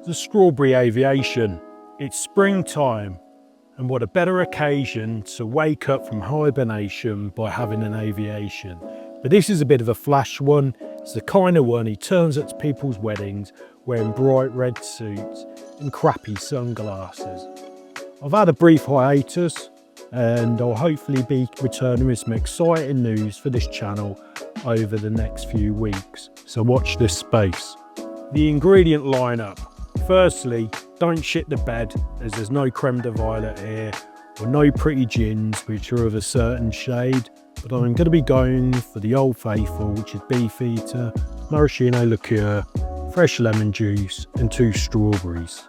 the Strawberry Aviation. It's springtime, and what a better occasion to wake up from hibernation by having an aviation. But this is a bit of a flash one. It's the kind of one he turns up to people's weddings wearing bright red suits and crappy sunglasses. I've had a brief hiatus, and I'll hopefully be returning with some exciting news for this channel over the next few weeks, so watch this space. The ingredient lineup. Firstly, don't shit the bed, as there's no Crème de Violette here, or no pretty gins which are of a certain shade, but I'm going to be going for the old faithful, which is Beefeater, Maraschino Liqueur, fresh lemon juice and 2 strawberries.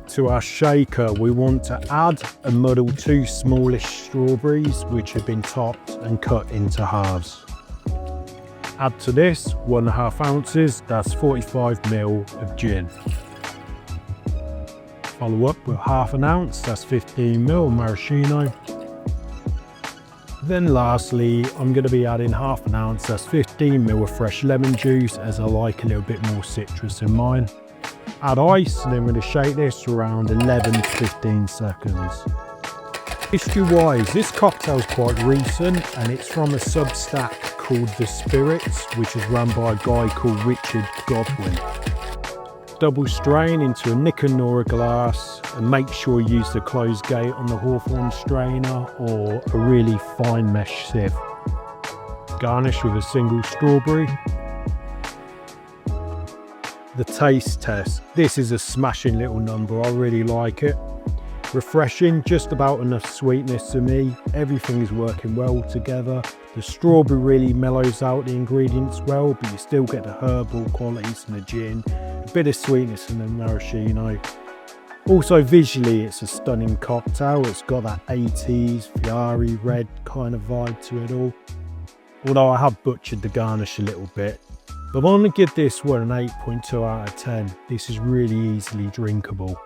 To our shaker, we want to add and muddle 2 smallish strawberries which have been topped and cut into halves. Add to this 1.5 ounces, that's 45 ml of gin. Follow up with 1/2 ounce, that's 15 ml maraschino. Then lastly, I'm going to be adding 1/2 ounce, that's 15 ml of fresh lemon juice, as I like a little bit more citrus in mine. Add ice, and then we're going to shake this for around 11 to 15 seconds. History wise, this cocktail is quite recent, and it's from a Substack called The Spirits, which is run by a guy called Richard Godwin. Double strain into a Nick and Nora glass, and make sure you use the closed gate on the Hawthorne strainer or a really fine mesh sieve. Garnish with a single strawberry. The taste test. This is a smashing little number, I really like it. Refreshing, just about enough sweetness to me. Everything is working well together. The strawberry really mellows out the ingredients well, but you still get the herbal qualities from the gin, a bit of sweetness in the maraschino. Also visually, it's a stunning cocktail. It's got that 80s fiery red kind of vibe to it all. Although I have butchered the garnish a little bit. But I'm going to give this one an 8.2 out of 10. This is really easily drinkable.